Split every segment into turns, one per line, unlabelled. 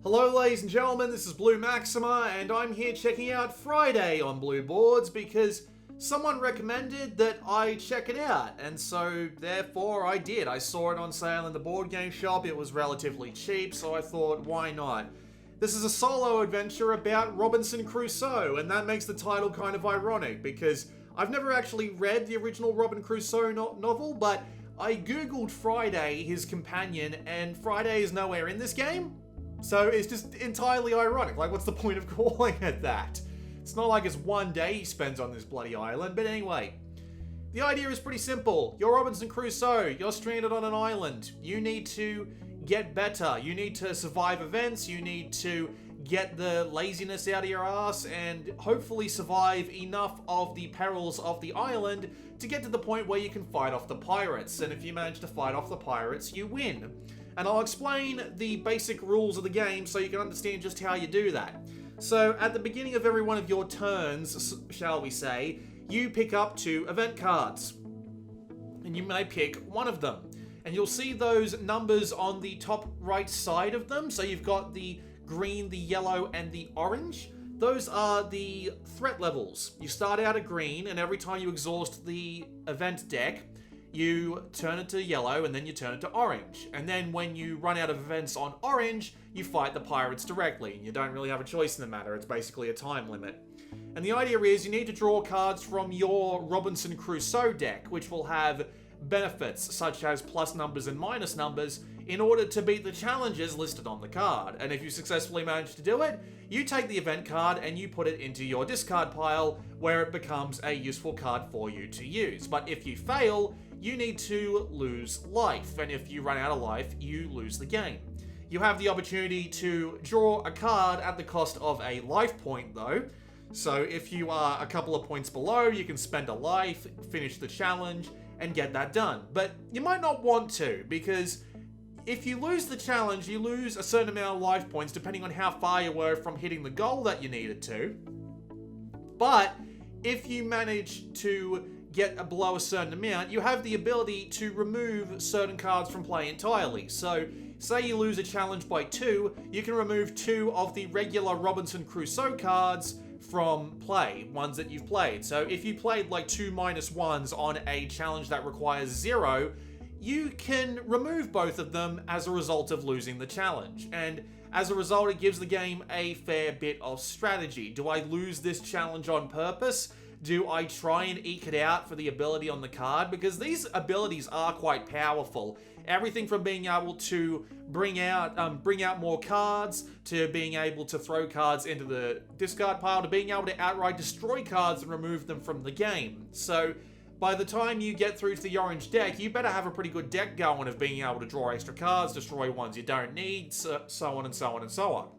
Hello ladies and gentlemen, this is Blue Maxima, and I'm here checking out Friday on Blue Boards because someone recommended that I check it out, and so therefore I did. I saw it on sale in the board game shop, it was relatively cheap, so I thought, why not? This is a solo adventure about Robinson Crusoe, and that makes the title kind of ironic because I've never actually read the original Robin Crusoe novel, but I googled Friday, his companion, and Friday is nowhere in this game. So it's just entirely ironic. Like, what's the point of calling it that? It's not like it's one day he spends on this bloody island, but anyway. The idea is pretty simple. You're Robinson Crusoe. You're stranded on an island. You need to get better. You need to survive events. You need to get the laziness out of your ass and hopefully survive enough of the perils of the island to get to the point where you can fight off the pirates. And if you manage to fight off the pirates, you win. And I'll explain the basic rules of the game so you can understand just how you do that. So, at the beginning of every one of your turns, shall we say, you pick up 2 event cards. And you may pick one of them. And you'll see those numbers on the top right side of them. So you've got the green, the yellow, and the orange. Those are the threat levels. You start out at green, and every time you exhaust the event deck, you turn it to yellow, and then you turn it to orange. And then when you run out of events on orange, you fight the pirates directly. You don't really have a choice in the matter. It's basically a time limit. And the idea is you need to draw cards from your Robinson Crusoe deck, which will have benefits such as plus numbers and minus numbers in order to beat the challenges listed on the card. And if you successfully manage to do it, you take the event card and you put it into your discard pile where it becomes a useful card for you to use. But if you fail, you need to lose life, and if you run out of life, you lose the game. You have the opportunity to draw a card at the cost of a life point, though. So if you are a couple of points below, you can spend a life, finish the challenge, and get that done. But you might not want to, because if you lose the challenge, you lose a certain amount of life points depending on how far you were from hitting the goal that you needed to. But if you manage to get below a certain amount, you have the ability to remove certain cards from play entirely. So, say you lose a challenge by 2, you can remove 2 of the regular Robinson Crusoe cards from play, ones that you've played. So if you played like 2 -1s on a challenge that requires 0, you can remove both of them as a result of losing the challenge. And as a result, it gives the game a fair bit of strategy. Do I lose this challenge on purpose? Do I try and eke it out for the ability on the card? Because these abilities are quite powerful. Everything from being able to bring out more cards, to being able to throw cards into the discard pile, to being able to outright destroy cards and remove them from the game. So by the time you get through to the orange deck, you better have a pretty good deck going of being able to draw extra cards, destroy ones you don't need, so on and so on and so on.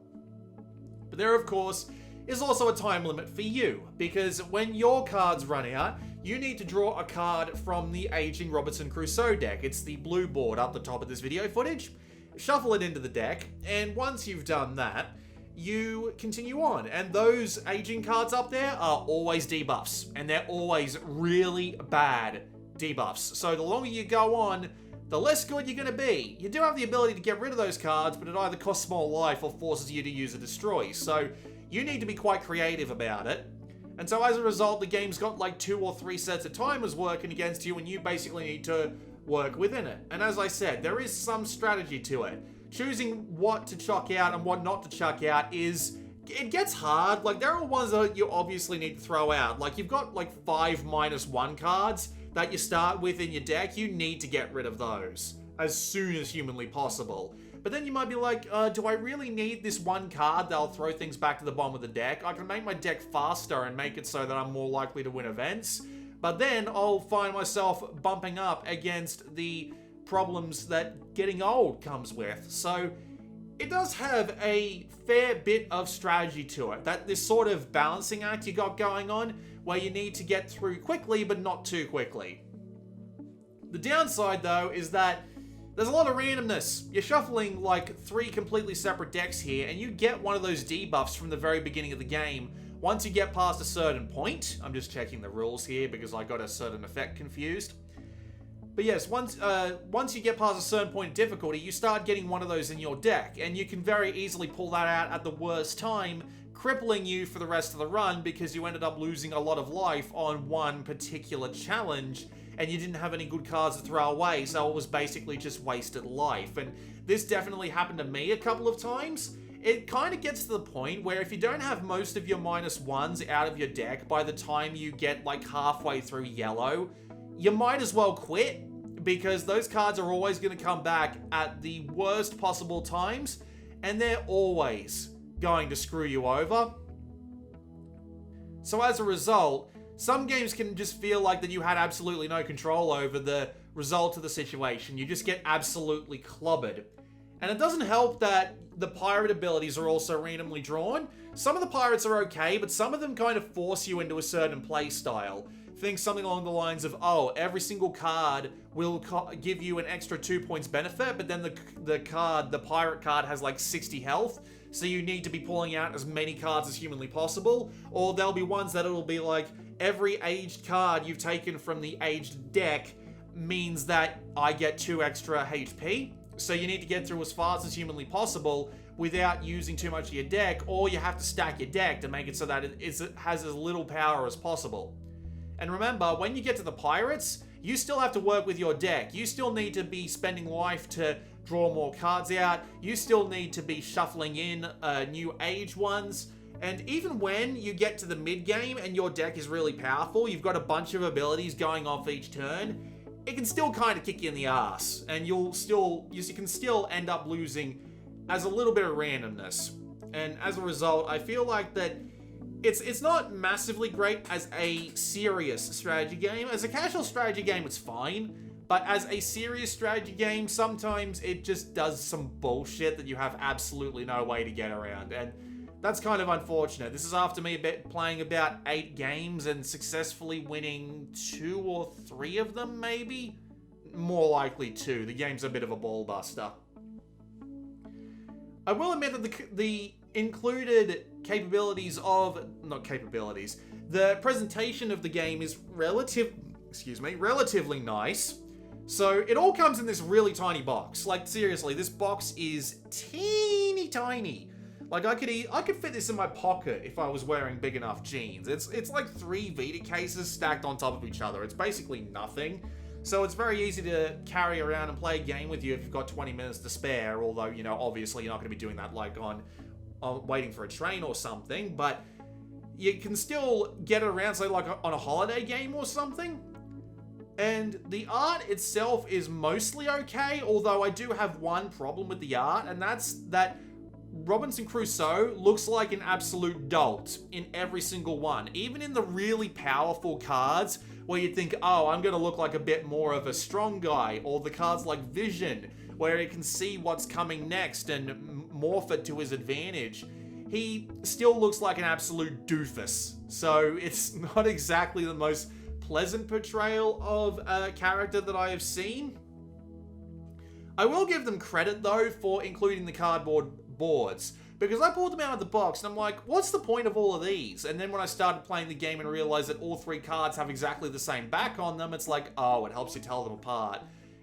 But there, of course, is also a time limit for you, because when your cards run out, you need to draw a card from the aging Robinson Crusoe deck. It's the blue board up the top of this video footage. Shuffle it into the deck, and once you've done that, you continue on. And those aging cards up there are always debuffs, and they're always really bad debuffs. So the longer you go on, the less good you're going to be. You do have the ability to get rid of those cards, but it either costs more life or forces you to use a destroy. So you need to be quite creative about it. And so as a result, the game's got like 2 or 3 sets of timers working against you, and you basically need to work within it. And as I said, there is some strategy to it. Choosing what to chuck out and what not to chuck out it gets hard. Like, there are ones that you obviously need to throw out. Like, you've got like 5 -1 cards that you start with in your deck. You need to get rid of those as soon as humanly possible. But then you might be like, do I really need this one card that'll throw things back to the bottom of the deck? I can make my deck faster and make it so that I'm more likely to win events. But then I'll find myself bumping up against the problems that getting old comes with. So it does have a fair bit of strategy to it. This sort of balancing act you got going on, where you need to get through quickly, but not too quickly. The downside, though, is that there's a lot of randomness. You're shuffling like 3 completely separate decks here, and you get one of those debuffs from the very beginning of the game. Once you get past a certain point, I'm just checking the rules here because I got a certain effect confused. But yes, once you get past a certain point of difficulty, you start getting one of those in your deck, and you can very easily pull that out at the worst time, crippling you for the rest of the run because you ended up losing a lot of life on one particular challenge, and you didn't have any good cards to throw away, so it was basically just wasted life. And this definitely happened to me a couple of times. It kind of gets to the point where if you don't have most of your -1s out of your deck by the time you get like halfway through yellow, you might as well quit, because those cards are always going to come back at the worst possible times, and they're always going to screw you over. So as a result, some games can just feel like that you had absolutely no control over the result of the situation. You just get absolutely clobbered. And it doesn't help that the pirate abilities are also randomly drawn. Some of the pirates are okay, but some of them kind of force you into a certain play style. Think something along the lines of, oh, every single card will give you an extra 2 points benefit, but then the pirate card has like 60 health, so you need to be pulling out as many cards as humanly possible. Or there'll be ones that it'll be like, every aged card you've taken from the aged deck means that I get 2 extra HP. So you need to get through as fast as humanly possible without using too much of your deck, or you have to stack your deck to make it so that it has as little power as possible. And remember, when you get to the pirates, you still have to work with your deck. You still need to be spending life to draw more cards out. You still need to be shuffling in new age ones. And even when you get to the mid-game and your deck is really powerful, you've got a bunch of abilities going off each turn, it can still kind of kick you in the ass, and you can still end up losing as a little bit of randomness. And as a result, I feel like that it's not massively great as a serious strategy game. As a casual strategy game, it's fine, but as a serious strategy game, sometimes it just does some bullshit that you have absolutely no way to get around, and that's kind of unfortunate. This is after me playing about 8 games and successfully winning 2 or 3 of them, maybe? More likely 2. The game's a bit of a ball buster. I will admit that the included capabilities of... not capabilities. The presentation of the game is relatively nice. So it all comes in this really tiny box. Like, seriously, this box is teeny tiny. Like, I could fit this in my pocket if I was wearing big enough jeans. It's like 3 Vita cases stacked on top of each other. It's basically nothing. So it's very easy to carry around and play a game with you if you've got 20 minutes to spare. Although, you know, obviously you're not going to be doing that like on waiting for a train or something. But you can still get it around, say, like on a holiday game or something. And the art itself is mostly okay. Although I do have one problem with the art, and that's that Robinson Crusoe looks like an absolute dolt in every single one. Even in the really powerful cards where you think, oh, I'm going to look like a bit more of a strong guy, or the cards like Vision, where he can see what's coming next and morph it to his advantage, he still looks like an absolute doofus. So it's not exactly the most pleasant portrayal of a character that I have seen. I will give them credit, though, for including the cardboard boards, because I pulled them out of the box and I'm like, what's the point of all of these? And then when I started playing the game and realized that all 3 cards have exactly the same back on them, it's like, oh, it helps you tell them apart.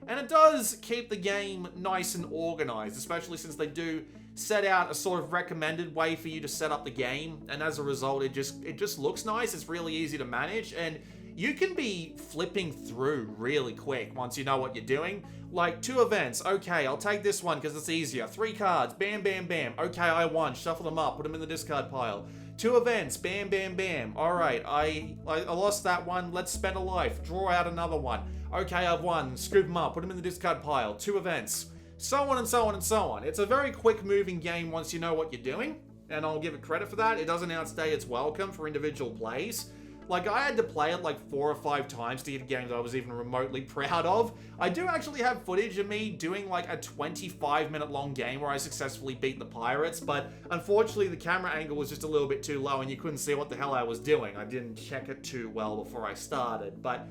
And it does keep the game nice and organized, especially since they do set out a sort of recommended way for you to set up the game, and as a result, it just looks nice. It's really easy to manage, and you can be flipping through really quick once you know what you're doing. Like, 2 events. Okay, I'll take this one because it's easier. 3 cards. Bam, bam, bam. Okay, I won. Shuffle them up. Put them in the discard pile. 2 events. Bam, bam, bam. Alright, I lost that one. Let's spend a life. Draw out another one. Okay, I've won. Scoop them up. Put them in the discard pile. 2 events. So on and so on and so on. It's a very quick moving game once you know what you're doing, and I'll give it credit for that. It doesn't outstay its welcome for individual plays. Like, I had to play it like 4 or 5 times to get a game that I was even remotely proud of. I do actually have footage of me doing like a 25-minute long game where I successfully beat the pirates, but unfortunately the camera angle was just a little bit too low and you couldn't see what the hell I was doing. I didn't check it too well before I started, but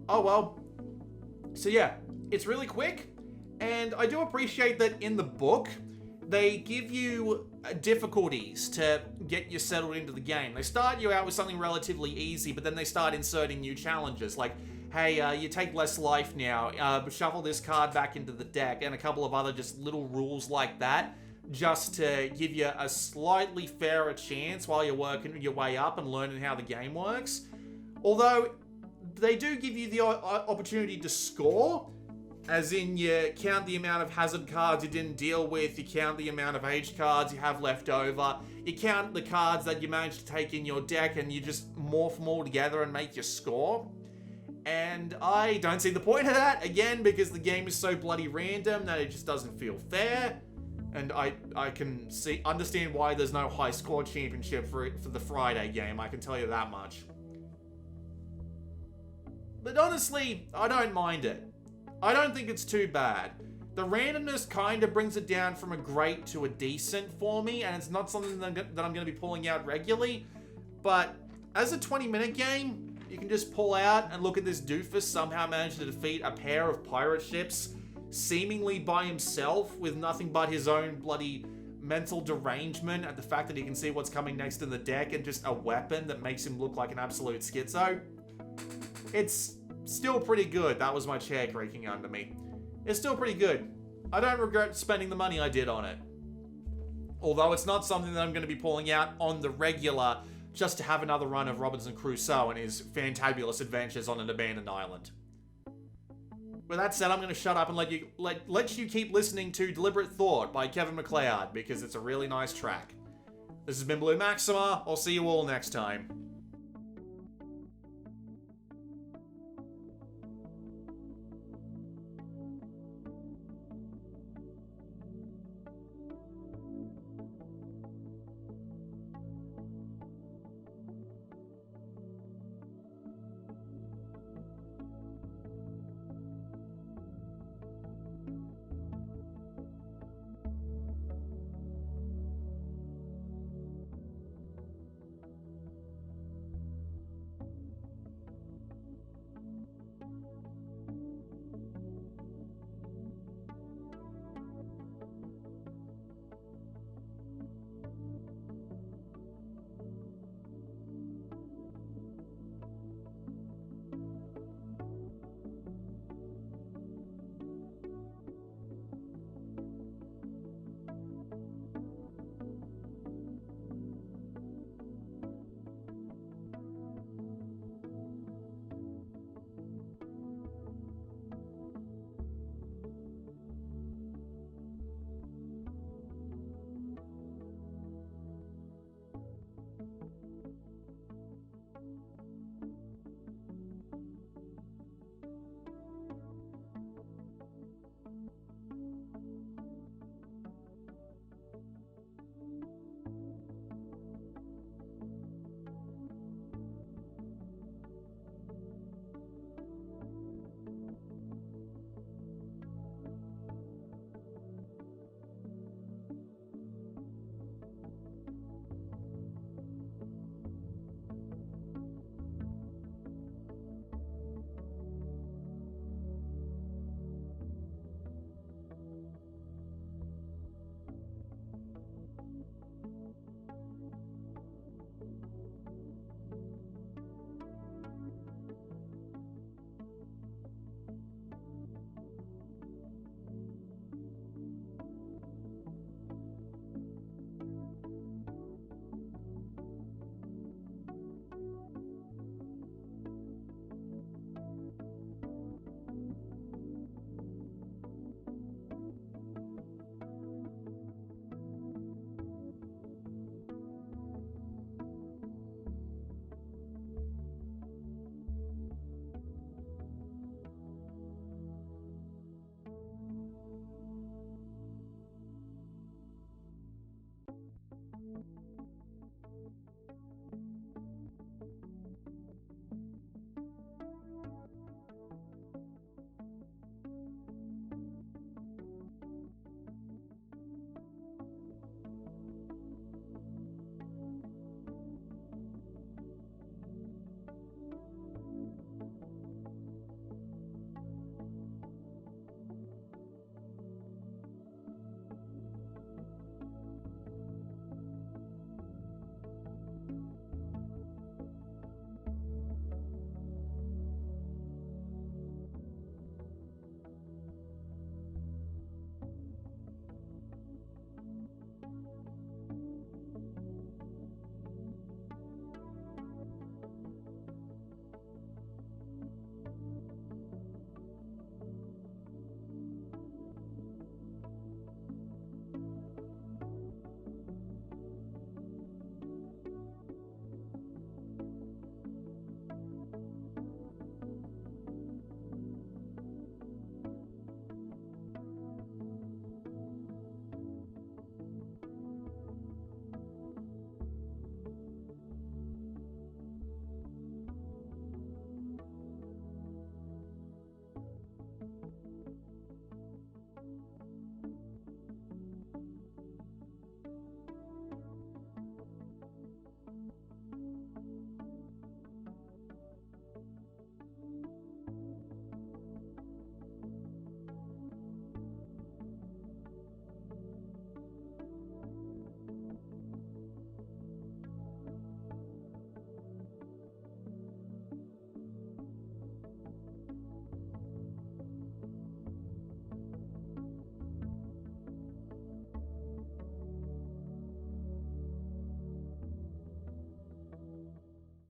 oh well. So yeah, it's really quick, and I do appreciate that in the book, they give you difficulties to get you settled into the game. They start you out with something relatively easy, but then they start inserting new challenges. Like, hey, you take less life now, shuffle this card back into the deck, and a couple of other just little rules like that, just to give you a slightly fairer chance while you're working your way up and learning how the game works. Although, they do give you the opportunity to score, as in you count the amount of hazard cards you didn't deal with, you count the amount of age cards you have left over, you count the cards that you managed to take in your deck, and you just morph them all together and make your score. And I don't see the point of that, again, because the game is so bloody random that it just doesn't feel fair. And I can understand why there's no high score championship for the Friday game, I can tell you that much. But honestly, I don't mind it. I don't think it's too bad. The randomness kind of brings it down from a great to a decent for me, and it's not something that I'm going to be pulling out regularly. But as a 20-minute game, you can just pull out and look at this doofus somehow manage to defeat a pair of pirate ships, seemingly by himself, with nothing but his own bloody mental derangement at the fact that he can see what's coming next in the deck and just a weapon that makes him look like an absolute schizo. It's still pretty good. That was my chair creaking under me. It's still pretty good. I don't regret spending the money I did on it. Although it's not something that I'm going to be pulling out on the regular just to have another run of Robinson Crusoe and his fantabulous adventures on an abandoned island. With that said, I'm going to shut up and let you keep listening to Deliberate Thought by Kevin MacLeod, because it's a really nice track. This has been Blue Maxima. I'll see you all next time.